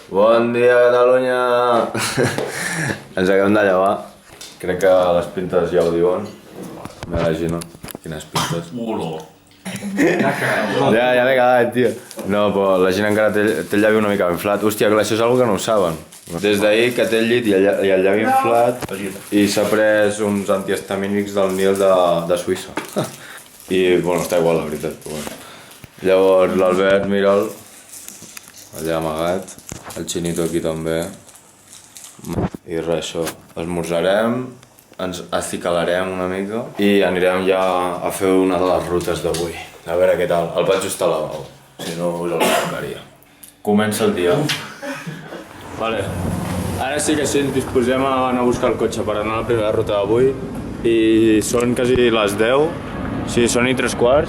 Bon dia, Catalunya! Ens acabem de llevar. Crec que les pintes ja ho diuen. M'imagino. Quines pintes. Olor. Ja l'he cagat, tio. No, però la gent encara té el llavi una mica inflat. Hòstia, clar, això és una cosa que no ho saben. Des d'ahir que té el llit i el llavi inflat i s'ha pres uns antihistamínics del Nil de Suïssa. I, bueno, està igual, la veritat. Però bueno. Llavors l'Albert, mira'l, allà amagat, el Xinito aquí també. I res, això, esmorzarem, ens acicalarem una mica i anirem ja a fer una de les rutes d'avui. A veure què tal, el Patxo està a lavabo, si no us el explicaria. Comença el dia. Vale, ara sí que sí, ens disposem a anar a buscar el cotxe per anar a la primera ruta d'avui i són quasi les 10, sí, són i 3/4,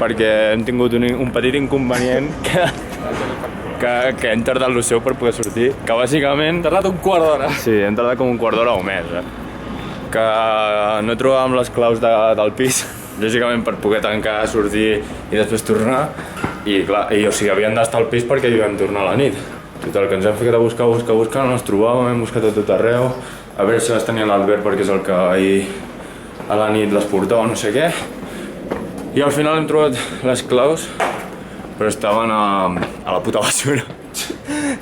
perquè hem tingut un petit inconvenient que hem tardat el seu per poder sortir, que bàsicament... Hem tardat un quart d'hora. Sí, hem tardat com un quart d'hora o més, que no trobàvem les claus del pis, lògicament per poder tancar, sortir i després tornar, i clar, o sigui, havíem d'estar al pis perquè hi vam tornar a la nit. Total, que ens hem ficat a buscar, no les trobàvem, hem buscat a tot arreu, a veure si les tenia l'Albert perquè és el que ahir a la nit les portava, no sé què, i al final hem trobat les claus, però estaven a la puta basura.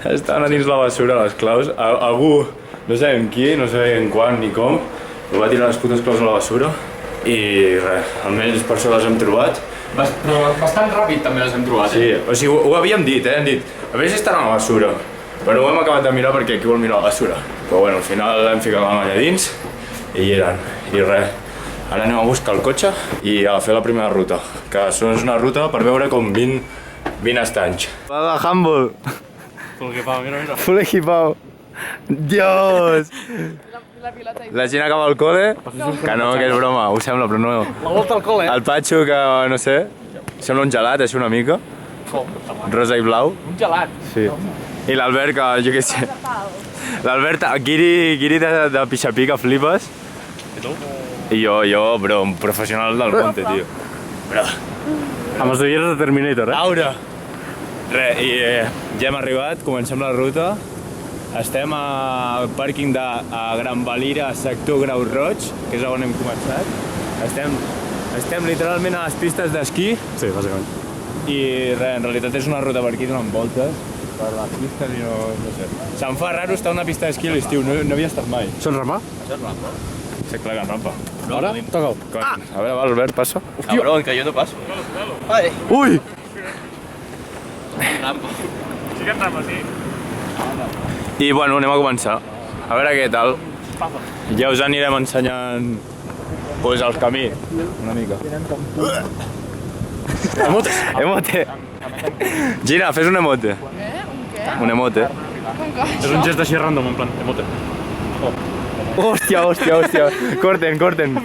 Estaven a dins la basura les claus. Algú, no sabem qui, no sabem quan ni com, va tirar les putes claus a la basura i res, almenys per això les hem trobat. Però bastant ràpid també les hem trobat. Sí, o sigui, ho havíem dit, hem dit, a veure si estan a la basura, però ho hem acabat de mirar perquè qui vol mirar la basura. Però bueno, al final hem ficat la mà allà dins i hi eren, i res. Ara anem a buscar el cotxe i a fer la primera ruta, que és una ruta per veure com 20 estanys. Va de handball. Full equipado, mira. Full equipado. Dios! La gent acaba al col·le, que no, que és broma, ho sembla, però no. La volta al col·le. El Patxo, que no sé, sembla un gelat, així una mica. Rosa i blau. Un gelat. Sí. I l'Albert, que jo què sé. L'Albert, guiri de pixapí, que flipes. I tu? I jo, bro, un professional del monte, tio. Bro. Amb els ulleres de Terminator, Laura! Res, i ja hem arribat, comencem la ruta. Estem al pàrquing de Gran Valira, sector Grau Roig, que és on hem començat. Estem literalment a les pistes d'esquí. Sí, bàsicament. I res, en realitat és una ruta per aquí donant voltes per les pistes i no sé. Se'm fa raro estar a una pista d'esquí a l'estiu, no havia estat mai. Això és rampa? Això és rampa. Sí, clar que és rampa. Ara, toca-ho. A veure, va, Albert, passa. Cabrón, que yo no paso. Vale. Ui! Rampa. Sí que és rampa, sí. I bueno, anem a començar. A veure què tal. Ja us anirem ensenyant pues, el camí, una mica. Emote! Gina, fes un emote. Un què? Un emote. És un gest així random, en plan, emote. Hòstia. Corten. Corten.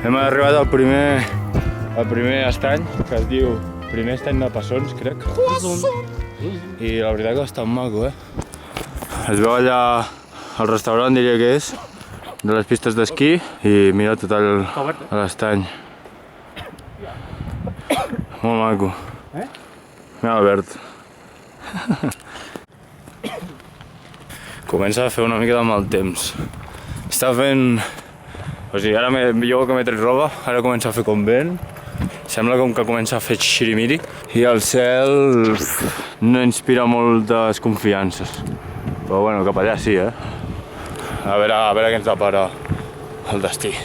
Hem arribat al primer estany, que es diu Primer Estany de Passons, crec. I la veritat que està maco, Es veu allà el restaurant, diria que és, de les pistes d'esquí, i mira tot l'estany. Molt maco. Mira Albert. Comença a fer una mica de mal temps. Està fent... O sigui, ara jo que m'he tret roba, ara comença a fer com vent. Sembla com que comença a fer xirimiri. I el cel no inspira moltes confiances. Però bueno, cap allà sí, A veure què ens depara el destí.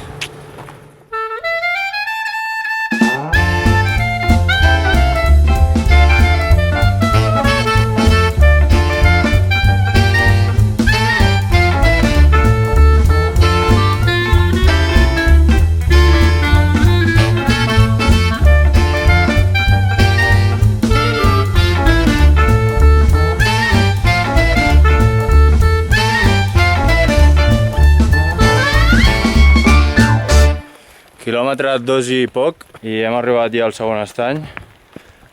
Quilòmetre 2 i poc i hem arribat ja al segon estany.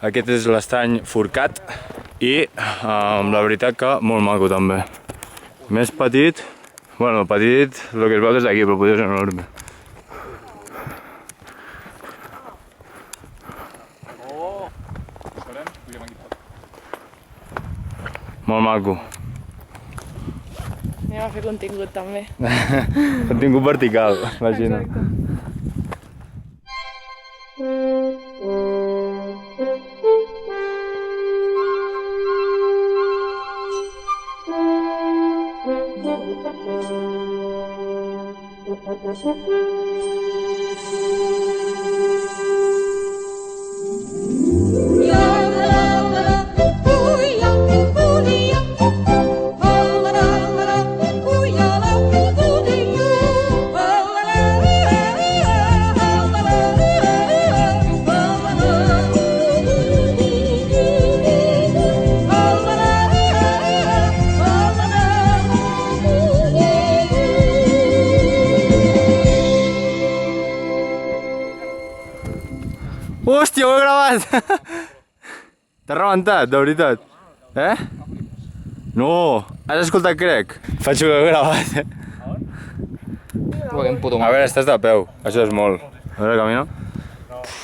Aquest és l'estany Forcat i la veritat que molt maco també. Més petit, bueno, petit el que es veu des d'aquí, però potser és enorme. Molt maco. Anem a fer contingut també. Contingut vertical, imagina. Hòstia, ho he gravat! T'ha rebentat, de veritat. Eh? No! Has escoltat, crec? Faig que ho he gravat, eh? A veure, estàs de peu. Això és molt. A veure, camina.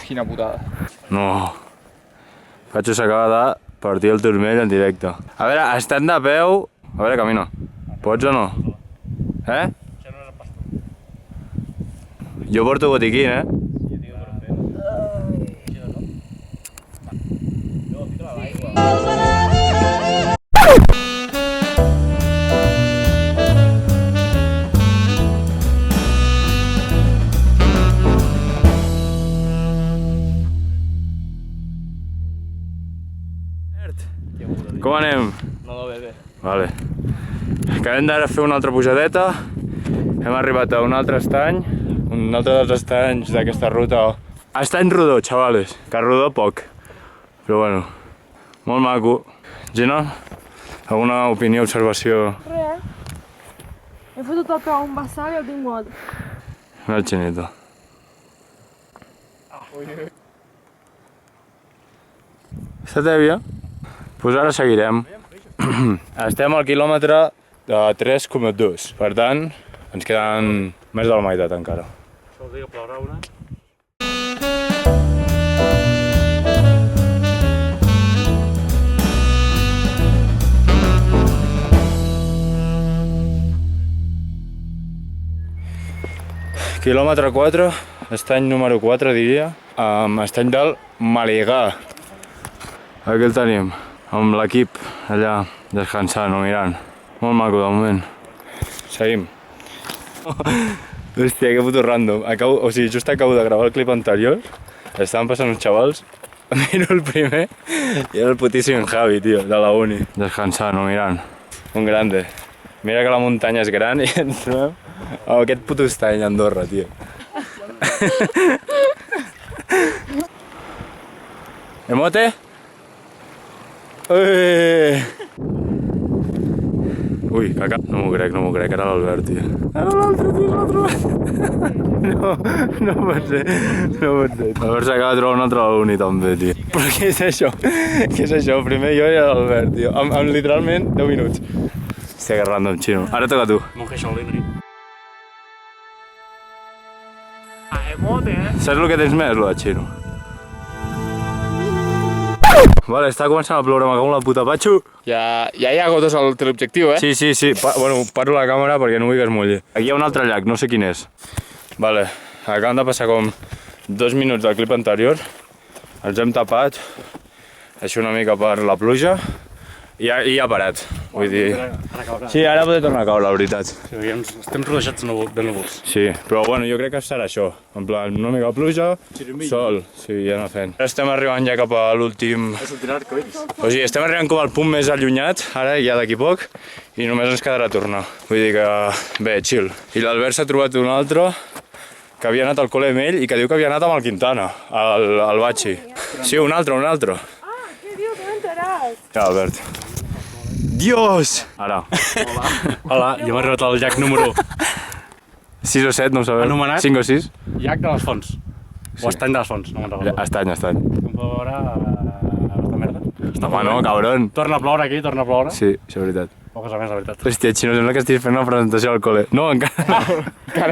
Quina putada. No. Faig s'acaba de partir el turmell en directe. A veure, estant de peu... A veure, camina. Pots o no? Eh? Jo porto botiquín, eh? Com anem? No, bé. Vale. Acabem d'ara fer una altra pujadeta. Hem arribat a un altre estany. Un altre dels estanys d'aquesta ruta. Estany rodó, xavales. Que rodó poc. Però bueno, molt maco. Gina, alguna opinió, observació? Res. He fotut el peu a un vessal i el tinc mort. Una xineta. Està tèbia? Doncs ara seguirem. Estem al quilòmetre 3,2. Per tant, ens queden més de la meitat encara. Això vol dir que plourà una. Quilòmetre 4, estany número 4 diria. Estany del Maligà. Aquí el tenim, amb l'equip allà descansant o mirant. Molt maco de moment. Seguim. Hòstia, que puto random. Just acabo de gravar el clip anterior. Estaven passant uns xavals. Miro el primer i era el putíssim Javi, tio, de la uni. Descansant o mirant. Un grande. Mira que la muntanya és gran i ens trobem amb aquest puto estany a Andorra, tio. Emote? Ui, caca. No m'ho crec, era l'Albert, tio. Era l'altre, tio, l'ha trobat. No pot ser. L'Albert s'acaba de trobar un altre a la uni, també, tio. Però què és això? Què és això? Primer jo i l'Albert, tio. Amb literalment 10 minuts. Hòstia, que random, xino. Ara toca tu. Monje Shaolin. Emote, eh? Saps el que tens més, lo de xino? Vale, està començant a ploure, me cago en la puta, Patxo. Ja hi ha gotes al teleobjectiu, eh? Sí. Bueno, paro la càmera perquè no vull que es mulli. Aquí hi ha un altre llac, no sé quin és. Vale, acaben de passar com 2 minuts del clip anterior. Ens hem tapat, així una mica per la pluja. I ja ha parat, vull dir... Sí, ara pot tornar a caure, la veritat. Estem rodejats de núvols. Sí, però bueno, jo crec que serà això. En plan, una mica pluja, sol, sí, ja anar fent. Ara estem arribant ja cap a l'últim... O sigui, estem arribant com al punt més allunyat, ara ja d'aquí poc, i només ens quedarà tornar. Vull dir que, bé, chill. I l'Albert s'ha trobat un altre que havia anat al col·le amb ell i que diu que havia anat amb el Quintana, al Batxi. Sí, un altre. Ah, què diu? Que m'he enterat. Ja, Albert. Dios! Ara. Hola, ja hem arribat al llac número 6 o 7, no ho sabem. Anomenat? 5 o 6. Llac de les Fonts. O Estany de les Fonts, no me'n recordo. Estany. Com podeu veure, aquesta merda. Home, no, cabron. Torna a ploure aquí, torna a ploure. Sí, això és veritat. Poques a més, la veritat. Hòstia, Xino, sembla que estiguis fent una presentació al col·le. No, encara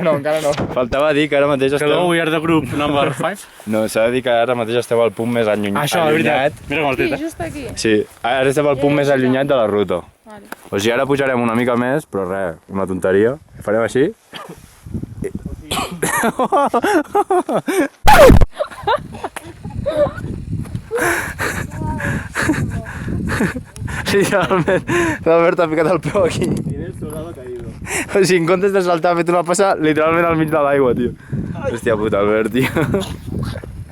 no. Encara no. Faltava dir que ara mateix Hello, estem... we are the group number 5. No, s'ha de dir que ara mateix estem al punt més allunyat. Això, la veritat. Mira com has dit, Sí, just aquí. Sí, ara estem al punt més allunyat de la ruta. Vale. O sigui, ara pujarem una mica més, però res, una tonteria. Farem així. Literalment, l'Albert ha ficat el peu aquí. O sigui, en comptes de saltar, ha fet una passa literalment al mig de l'aigua, tio. Hòstia puta, Albert, tio.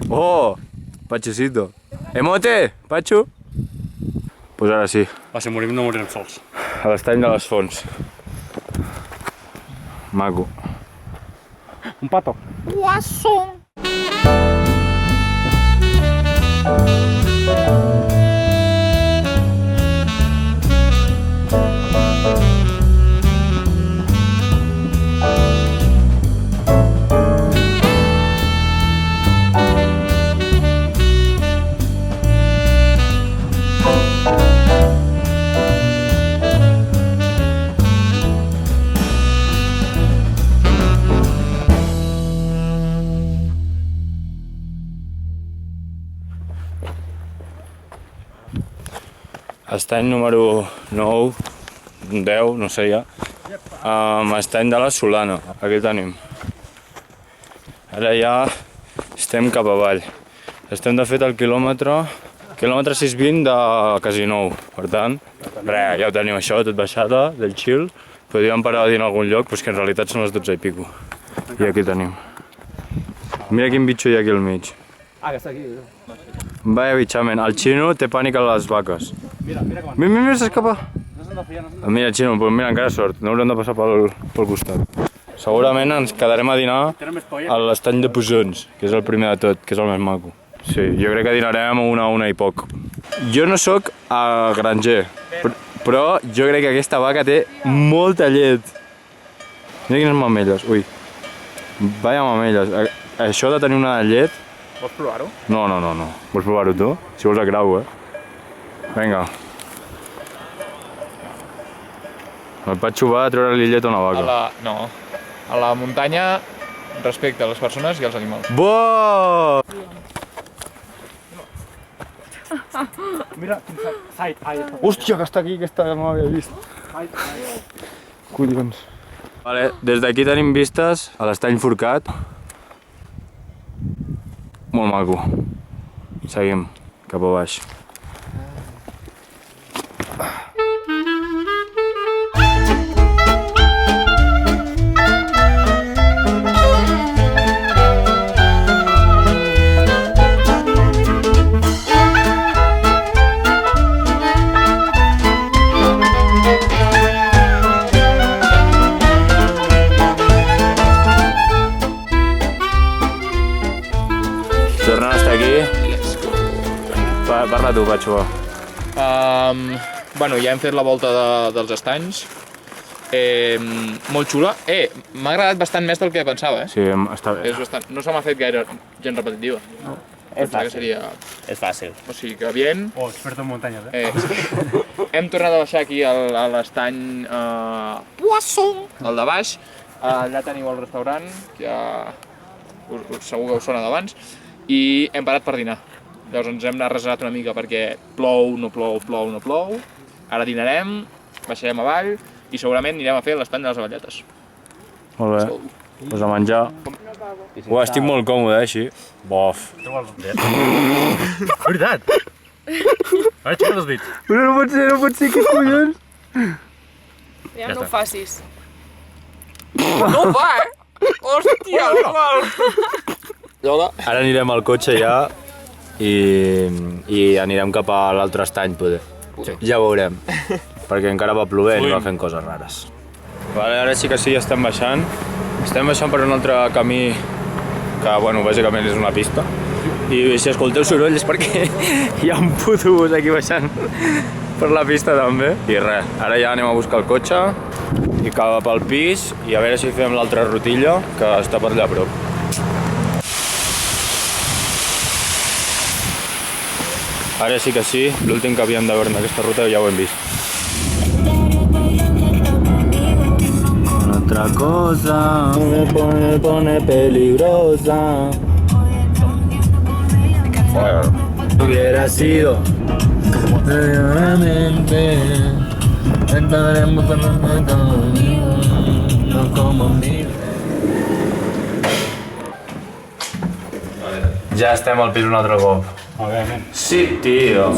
Oh, Pachocito. Emote, Pacho. Pues ara sí, Va, si morim no morirem sols. a l'estany de les Fonts. Maco. Un pato. Estany número 9, 10, no sé ja. Estany de la Solana, aquí tenim. Ara ja estem cap avall. Estem de fet al quilòmetre 620 de Casinou. Per tant, res, ja ho tenim això, tot baixada, del chill. Podríem parar a dir en algun lloc, però és que en realitat són les 12 i pico. I aquí tenim. Mira quin bitxo hi ha aquí al mig. Ah, que està aquí. Vaya bitxament, el Xino té pànic a les vaques. Mira, s'escapa. Mira, Xino, però mira, encara sort, no haurem de passar pel costat. Segurament ens quedarem a dinar a l'estany de Posons, que és el primer de tot, que és el més maco. Sí, jo crec que dinarem a una i poc. Jo no sóc granger, però jo crec que aquesta vaca té molta llet. Mira quines mamelles, ui. Vaya mamelles. Això de tenir una de llet... Vols provar-ho? No. Vols provar-ho tu? Si vols a grau, Vinga. El Patxo va a treure-li llet a una vaca. A la muntanya, respecte a les persones i als animals. Bo! Mira, side, Hòstia, que està aquí, aquesta no l'havia vist. Collons. Vale, des d'aquí tenim vistes a l'estany Forcat. Molt maco. Seguim, cap a baix. Tornant a estar aquí. Parla tu, Patxo, va. Bueno, ja hem fet la volta dels estanys. Molt xula. M'ha agradat bastant més del que pensava, Sí, està bé. És bastant... No se m'ha fet gaire gent repetitiva. No. És fàcil. Seria... És fàcil. O sigui que bien. Oh, experto en muntanyes, Hem tornat a baixar aquí a l'estany el de baix. Allà teniu el restaurant, que ja segur que us sona d'abans. I hem parat per dinar. Llavors ens hem reservat una mica perquè plou, no plou. Ara dinarem, baixarem avall i segurament anirem a fer l'estany de les avelletes. Molt bé. Pues a menjar. Estic molt còmode, així. Bof. Veritat! Ara aixeca't els dits. Però no pot ser, que collons. Ja no ho facis. No va, Hòstia, normal! Ara anirem al cotxe ja i anirem cap a l'altre estany, poder. Ja veurem, perquè encara va plovent i va fent coses rares. Vale, ara sí que sí, estem baixant. Estem baixant per un altre camí que, bueno, bàsicament és una pista. I si escolteu soroll és perquè hi ha un puto bus aquí baixant per la pista també. I res, ara ja anem a buscar el cotxe i cap al pis i a veure si fem l'altra rutilla que està per allà a prop. Ara sí que sí, l'últim que havíem de veure en aquesta ruta ja ho hem vist. Otra cosa me pone peligrosa. Hubiera sido realmente entraremos por no como mil. Ja estem al pis un altre cop. Òbviament. Sí, tio.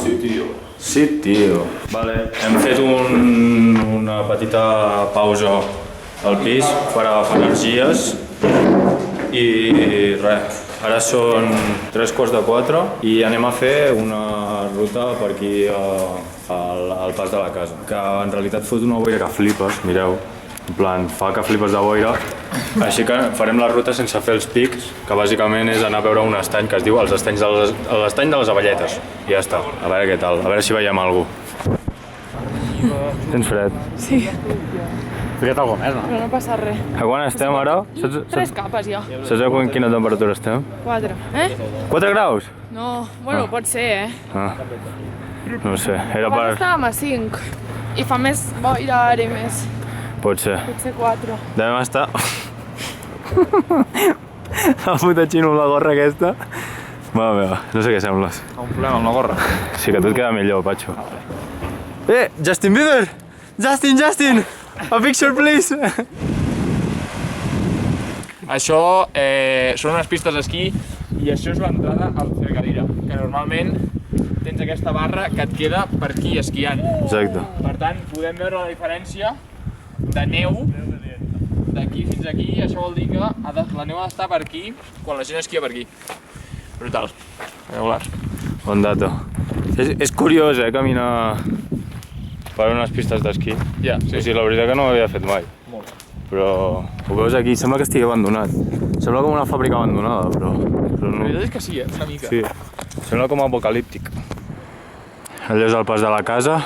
Sí, tio. Vale, hem fet una petita pausa al pis per agafar energies i res. Ara són 3:45 i anem a fer una ruta per aquí al pas de la casa. Que en realitat fot una boira que flipes, mireu. En plan, fa que flipes de boira. Així que farem la ruta sense fer els pics, que bàsicament és anar a veure un estany que es diu l'estany de les Avelletes. I ja està, a veure què tal, a veure si veiem alguna cosa. Tens fred? Sí, Fica't algo més, no? però no passa res. A quan estem ara? 3 capes ja. Saps a quina temperatura estem? 4. 4 graus? No, bueno, pot ser, Ah. No sé, era Abans per... estàvem a 5. I fa més boira ara i més. Pot ser. Potser 4. Devem estar... El puta xino amb la gorra aquesta. Mare meva, no sé què sembles. Un problema amb la gorra. Sí que tot queda millor, Patxo. Justin Bieber! Justin! A picture, please! Això són unes pistes d'esquí i això és l'entrada al Cercadira, que normalment tens aquesta barra que et queda per aquí esquiant. Exacte. Per tant, podem veure la diferència de neu d'aquí fins aquí. Això vol dir que la neu ha d'estar per aquí quan la gent esquia per aquí. Brutal. Regular. Bon dato. És curiós, caminar per unes pistes d'esquí. Ja, O sigui, la veritat que no ho havia fet mai. Molt. Però ho veus aquí, sembla que estigui abandonat. Sembla com una fàbrica abandonada, però La no. veritat és que sí, una mica. Sí, sembla com apocalíptic. Allò és el pas de la casa,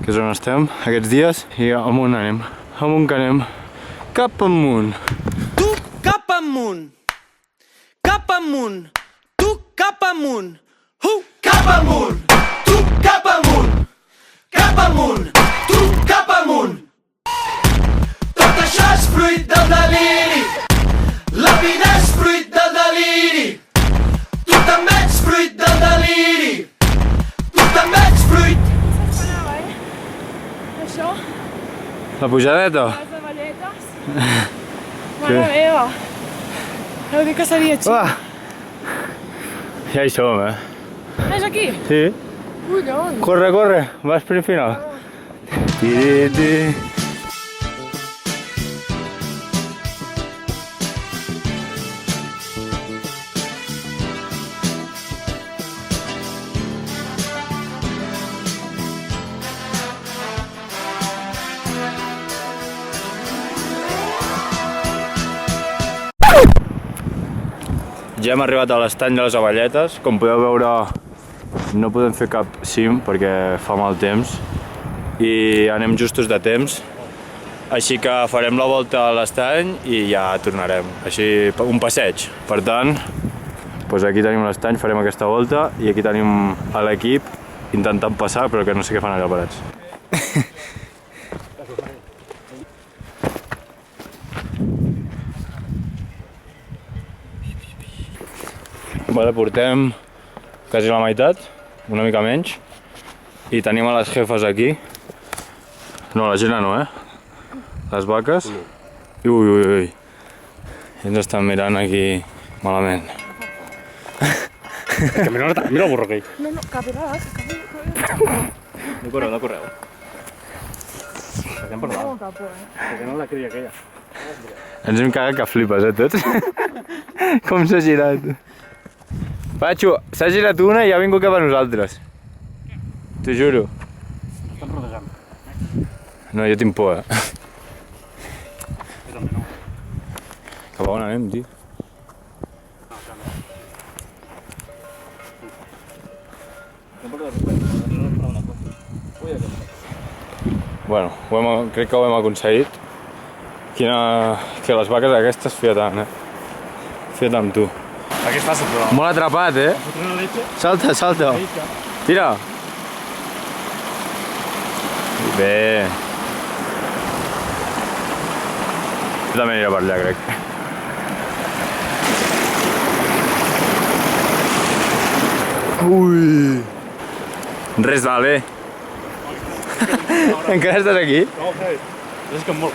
que és on estem aquests dies, i amunt anem. Amunt que anem. Cap amunt. Tu cap amunt, cap amunt, tu cap amunt, cap amunt, tu cap amunt, cap amunt, tu cap amunt. Tot això és fruit del deliri, la vida és fruit del deliri, tu també ets fruit del deliri, tu també ets fruit. S'esperava, Això, La pujadeta? les avelletes. Mare meva. Heu dit que seria xic. Ja hi som, És aquí? Sí. Collons. Corre, vas per final. Tiriti. Ja hem arribat a l'estany de les Avelletes. Com podeu veure, no podem fer cap cim perquè fa mal temps i anem justos de temps. Així que farem la volta a l'estany i ja tornarem. Així, un passeig. Per tant, doncs aquí tenim l'estany, farem aquesta volta i aquí tenim a l'equip intentant passar, però que no sé què fan allà parats. Vale, portem quasi la meitat, una mica menys, i tenim a les jefes aquí. No, la Gina no, Les vaques. Ui. I ens estan mirant aquí malament. Que mira el burro aquell. No, capiràs. No correu. Estem per dalt. Molta por, Perquè no la cria aquella. Ens hem cagat que flipes, tots? Com s'ha girat. Patxo, s'ha girat una i ha vingut cap a nosaltres. T'ho juro. Estan rodejant. No, jo tinc por, Cap a on anem, tio? Bueno, crec que ho hem aconseguit. Que les vaques aquestes, fiat-te, Fiat amb tu. Aquí és fàcil, però... Molt atrapat, Salta, salta. Tira. Bé. Jo també aniré per allà, crec. Ui. Res vale. Encara estàs aquí? No, és que molt.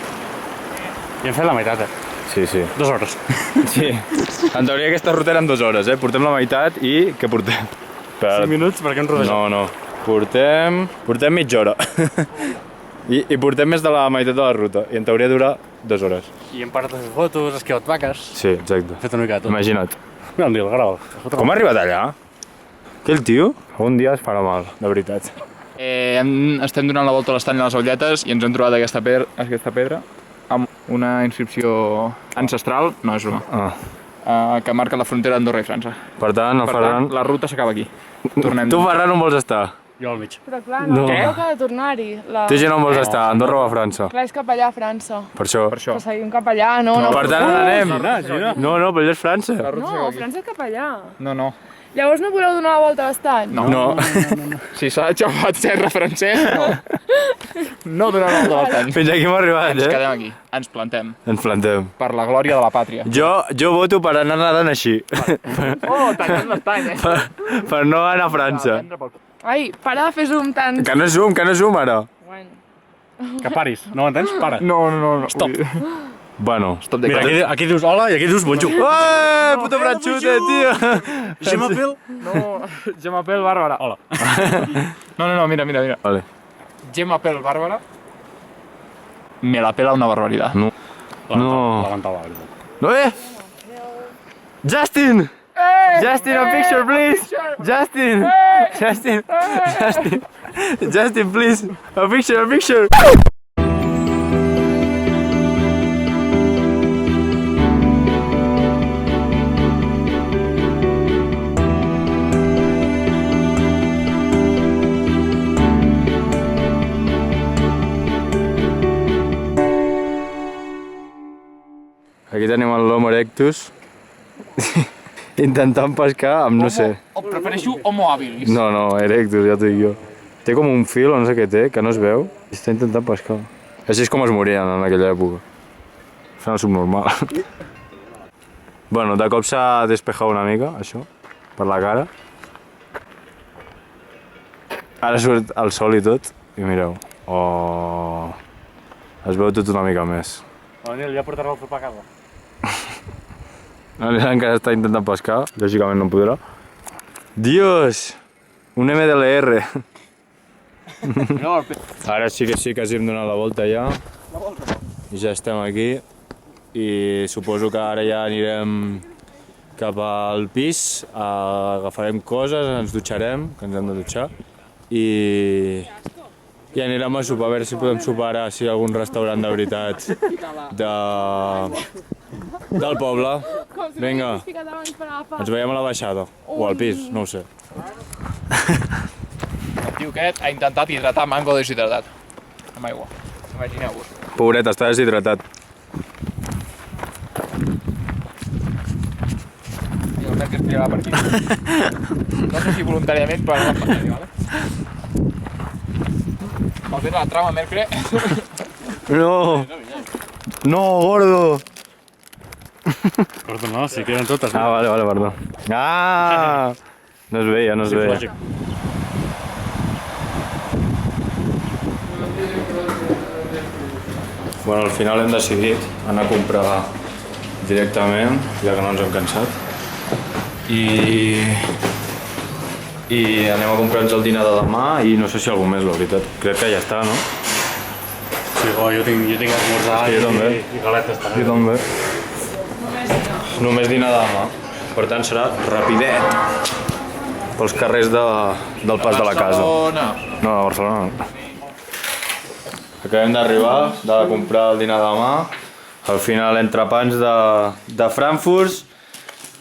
I hem fet la meitat, Sí, sí. 2 hores. Sí. En teoria aquesta ruta eren 2 hores, Portem la meitat i... Què portem? 5 minuts perquè hem rodejat. No. Portem mitja hora. I portem més de la meitat de la ruta. I en teoria dura 2 hores. I hem parat a fer fotos, esquivat vaques. Sí, exacte. Hem fet una mica de tot. Imagina't. Mira el Nil, grava. Com ha arribat allà? Aquell tio, algun dia es farà mal, de veritat. Estem donant la volta a l'estany de les Auletes i ens hem trobat aquesta pedra amb una inscripció ancestral, no és broma, que marca la frontera d'Andorra i França. Per tant, el Ferran... la ruta s'acaba aquí. Tornem. Tu, Ferran, on vols estar? Jo al mig. Però clar, no toca de tornar-hi. Tu, gent, on vols estar? Andorra o a França? Clar, és cap allà a França. Per això. Però seguim cap allà, no. Per tant, on anem? No, però allà és França. No, França és cap allà. No. Llavors no voleu donar la volta a l'estany? No. Si s'ha aixafat terra francès, no. No donar la volta a l'estany. Fins aquí hem arribat, Ens quedem aquí, ens plantem. Ens plantem. Per la glòria de la pàtria. Jo voto per anar nedant així. Oh, tallem l'estany, Per no anar a França. Ai, para de fer zoom tant. Que no és zoom, ara. Bueno. Que paris. No m'entens? Para. No. Stop. Bueno. Stop de Mira, aquí dius hola i aquí dius bonjour. Puto franxute, tio! Je m'appelle... No, je m'appelle Bàrbara. Hola. No, mira. Vale. Je m'appelle Bàrbara. Me la pela una barbaridad. No. Levanta la veritat. No, Justin! Justin, a picture, please! Justin, please! A picture! Aquí tenim el Homo erectus intentant pescar amb no sé. Prefereixo Homo habilis. No, erectus, ja t'ho dic jo. Té com un fil o no sé què té, que no es veu. Està intentant pescar. Així és com es morien en aquella època. Fent el subnormal. Bueno, de cop s'ha despejat una mica, això, per la cara. Ara surt el sol i tot, i mireu. Oh... Es veu tot una mica més. El Nil ja portarà el sopar a casa. Encara està intentant pescar, lògicament no podrà. Dios! Un MDLR. Ara sí que ens hem donat la volta ja. I ja estem aquí. I suposo que ara ja anirem cap al pis, agafarem coses, ens dutxarem, que ens hem de dutxar. I anirem a sopar, a veure si podem sopar ara, si hi ha algun restaurant de veritat del poble. Vinga, ens veiem a la baixada, o al pis, no ho sé. El tio aquest ha intentat hidratar mango deshidratat. Amb aigua. Imagineu-vos. Pobret, està deshidratat. I el que es tirarà per aquí. No sé si voluntàriament, però no va passar, vale? Al la trama, Mercre. No! No, gordo! Perdó, no, si queden totes. Ah, vale, perdó. Ah! No es veia. Lògic. Bueno, al final hem decidit anar a comprar directament, ja que no ens hem cansat. I anem a comprar-nos el dinar de demà i no sé si algú més, la veritat. Crec que ja està, no? Sí, jo tinc esmorzar i galetes també. Jo també. Només dinar de demà. Per tant, serà rapidet pels carrers del pas de la casa. No, a Barcelona no. Acabem d'arribar, de comprar el dinar de demà. Al final, entrepans de Frankfurt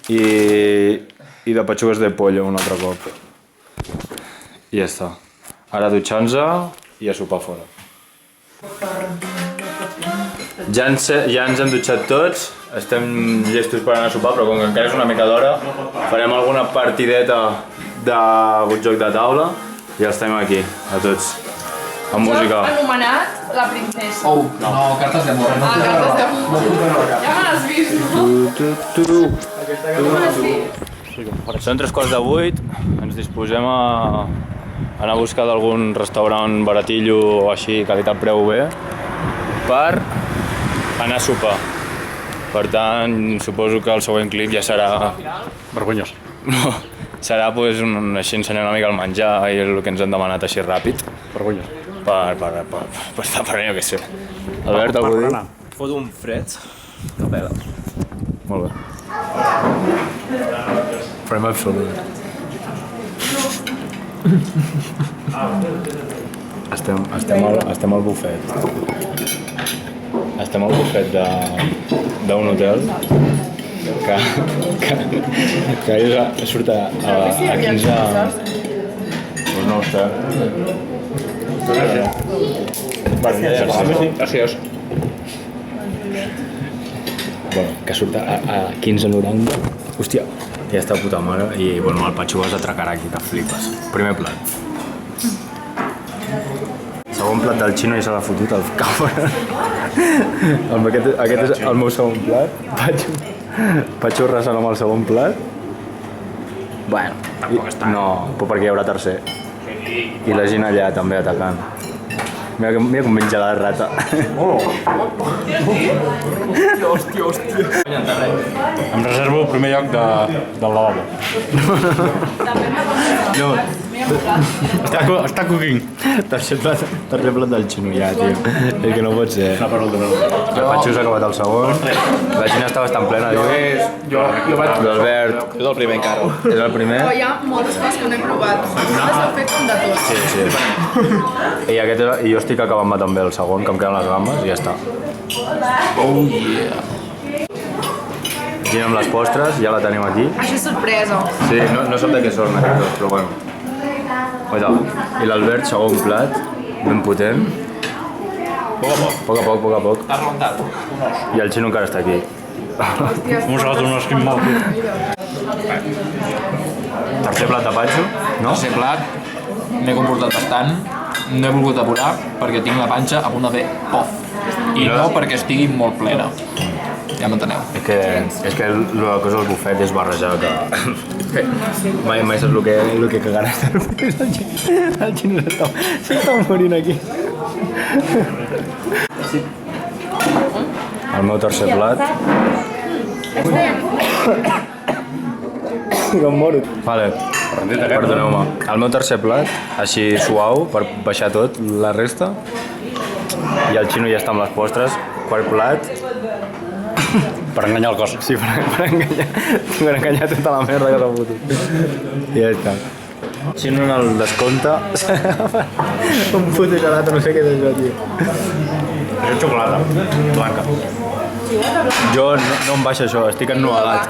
i de petxugues de pollo un altre cop. I ja està. Ara dutxant-se i a sopar fora. Ja ens hem dutxat tots, estem llestos per anar a sopar, però com que encara és una mica d'hora, farem alguna partideta de joc de taula i els tenim aquí, a tots, amb música. Joc anomenat La Princesa. Oh, no, cartes d'amor. Cartes d'amor. Ja me l'has vist, no? Ja me l'has vist. Són 7:45, ens disposem a anar a buscar d'algun restaurant baratillo o així, qualitat-preu bé, per anar a sopar. Per tant, suposo que el següent clip ja serà... Vergonyós. No, serà pues, així ensenyar una mica el menjar i el que ens han demanat així ràpid. Vergonyós. Per estar per allò que sé. Albert, algú dir? Fot un fred. Que pela. Molt bé. Frame absolut. Estem al bufet. Estem al bufet d'un hotel que surt a 15... Pues no ho sé. Gràcies. Bueno, que surt a 15,90. Hòstia, ja està puta mare. I bueno, el patxo vas atracarà aquí, que flipes. Primer plat. Segon plat del xino ja se l'ha fotut el cabron. Aquest és el meu segon plat. Patxo arrasant amb el segon plat. Bueno, no, però perquè hi haurà tercer. I la gent allà també atacant. Mira com menja la rata. Hòstia. Em reservo el primer lloc del lavabo. No, Està cooking. tercer plat del xino ja, tio. És que no pot ser. El Patxo s'ha acabat el segon. La gent està bastant plena, diu. L'Albert. És el primer encara. És el primer. Però hi ha moltes coses que no he provat. Nosaltres heu fet com de tot. Sí. I jo estic acabant-me també el segon, que em queden les gambes i ja està. Oh, yeah. Gina amb les postres, ja la tenim aquí. Això és sorpresa. Sí, no sap de què són aquests dos, però bueno. I l'Albert, segon plat, ben potent. Poc a poc. T'has rentat? I el xino encara està aquí. Un salat, un esquim mal. Tercer plat de Patxo, no? Tercer plat, m'he comportat bastant, no he volgut apurar perquè tinc la panxa a punt de fer pof. I no perquè estigui molt plena. Ja m'enteneu. És que la cosa del bufet és barrejar que... Mai saps el que cagaràs després. El xino s'està morint aquí. El meu tercer plat. Que em moro. Vale, perdoneu-me. El meu tercer plat, així suau, per baixar tot, la resta. I el xino ja està amb les postres. Quart plat. Per enganyar el cos. Sí, per enganyar tota la merda que s'ha fotut. I ja està. Xino en el descompte. Un puto gelat, no sé què és això, tio. És xocolata, blanca. Jo no em baixa això, estic ennuegat.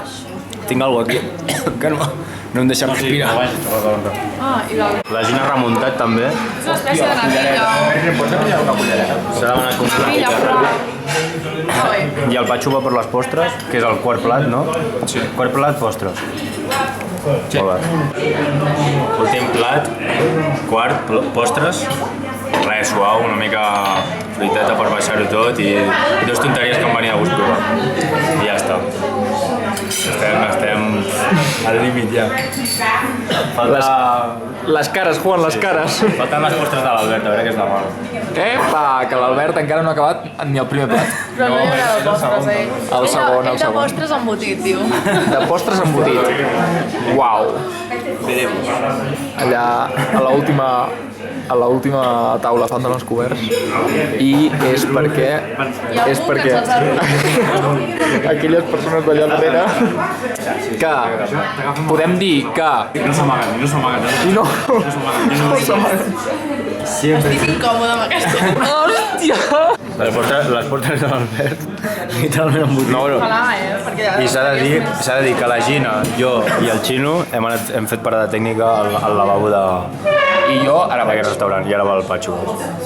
Tinc alguna cosa aquí que no em deixa respirar. I l'altre. La Gina ha remuntat també. És una espècie de natilla. S'ha demanat com Natilla, però... I el Patxo va per les postres, que és el quart plat, no? Sí. Quart plat, postres. Sí. Últim plat, quart, postres. Res, suau, una mica fruiteta per baixar-ho tot i dues tonteries que em venia a gust provar. I ja està. Estem al límit ja. Les cares, Juan, les cares. Falten les postres de l'Albert, a veure què és la mala. Epa, que l'Albert encara no ha acabat ni el primer plat. Però no hi haurà de postres, eh? El segon. Ell de postres embotit, diu. De postres embotit. Uau. Allà, a l'última taula fan de els coberts i és perquè aquelles persones d'allà darrere que podem dir que No s'amaguen. i no s'amaguen. Estic incòmode amb aquesta. Hòstia! Les portes de l'Albert literalment embotit. No, bueno, Perquè i s'ha de dir que la Gina, jo i el Xino hem fet parada tècnica al lavabo I jo ara vaig. d'aquest restaurant, i ara va el Patxo.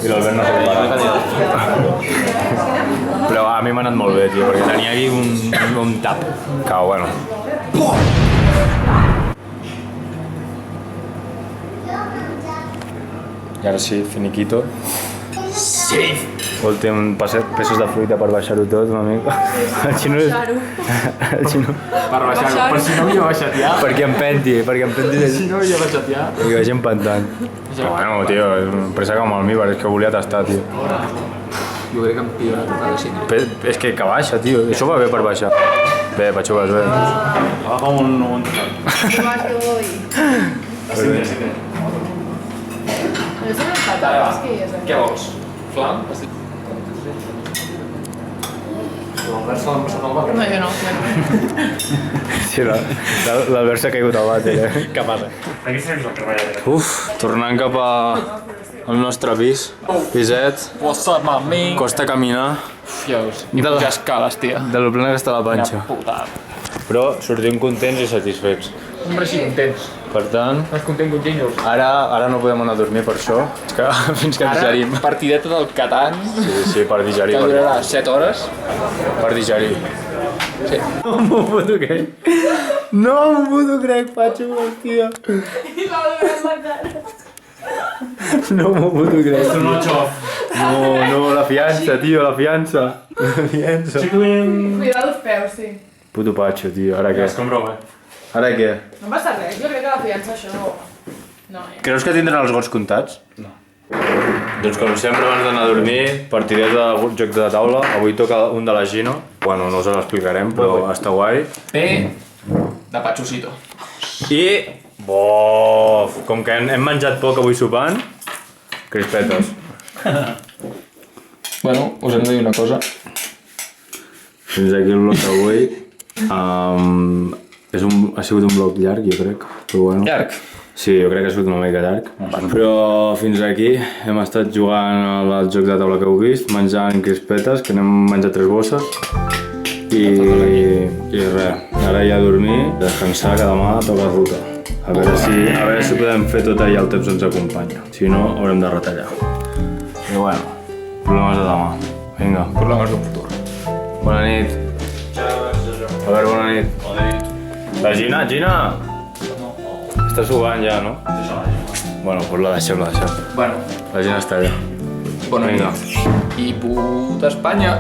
I l'Albert no s'ha parat. Però a mi m'ha anat molt bé, tio, perquè tenia aquí un tap. Que, bueno. I ara sí, finiquito. Sí! Últim pesos de fruita per baixar-ho tot una mica. El Xino... El Xino... Per baixar-ho, per si no havia baixat ja. Perquè empenti. Si no havia baixat ja. I que vagi empentant. Però bueno, tio, és un pressa com almíbar, és que volia tastar, tio. Jo crec que em pillo una tocada així. És que baixa, tio. Això va bé per baixar. Bé, Patxo, vas bé. Agafa un total. Què vols? Flam? L'Albert s'ha empassat el vàter. No, jo no. Sí, l'Albert s'ha caigut al vàter, eh? Què passa? Aquí tens la carrera. Uf, tornant cap al nostre pis. Piset, What's up, mami? costa caminar. Ja veus. I pujar escales, tia. De lo plena que està la panxa. Putada. Però sortim contents i satisfets. Hombre, sí, contents. Per tant, Estàs content, congenyos? ara no podem anar a dormir per això. És que fins que digerim. Ara, partideta del Catan, Sí, per digerir. que durarà 7 hores. Per digerir. Sí. No m'ho puto crec. No m'ho puto crec, Patxo, hòstia. No m'ho puto crec. No, la fiança, tio, la fiança. La fiança. Cuidado els peus, sí. Puto Patxo, tio, ara què? És com broma. Ara què? No passa res, jo crec que la fiança això no... No, Creus que tindran els gots comptats? No. Doncs com sempre abans d'anar a dormir, partideta de joc de taula. Avui toca un de la Gino. Bueno, no us l'explicarem, però està guai. P de Patxocito. I... Bof! Com que hem menjat poc avui sopant, crispetes. Bueno, us hem de dir una cosa. Fins aquí el vlog d'avui. Ha sigut un vlog llarg, jo crec. Però bueno. Llarg. Sí, jo crec que ha sigut una mica llarg. Però fins aquí hem estat jugant al joc de taula que heu vist, menjant crispetes, que n'hem menjat 3 bosses. I res, ara ja a dormir, descansar, que demà toca ruta. A veure si podem fer tot ahir el temps ens acompanya. Si no, haurem de retallar. Però bueno, problemes de demà. Vinga. Problemes d'un futur. Bona nit. A veure, bona nit. La Gina, Gina! Està suant ja, no? Bueno, doncs la deixem. Bueno, La Gina està allà. bona Vinga. nit. I puta Espanya.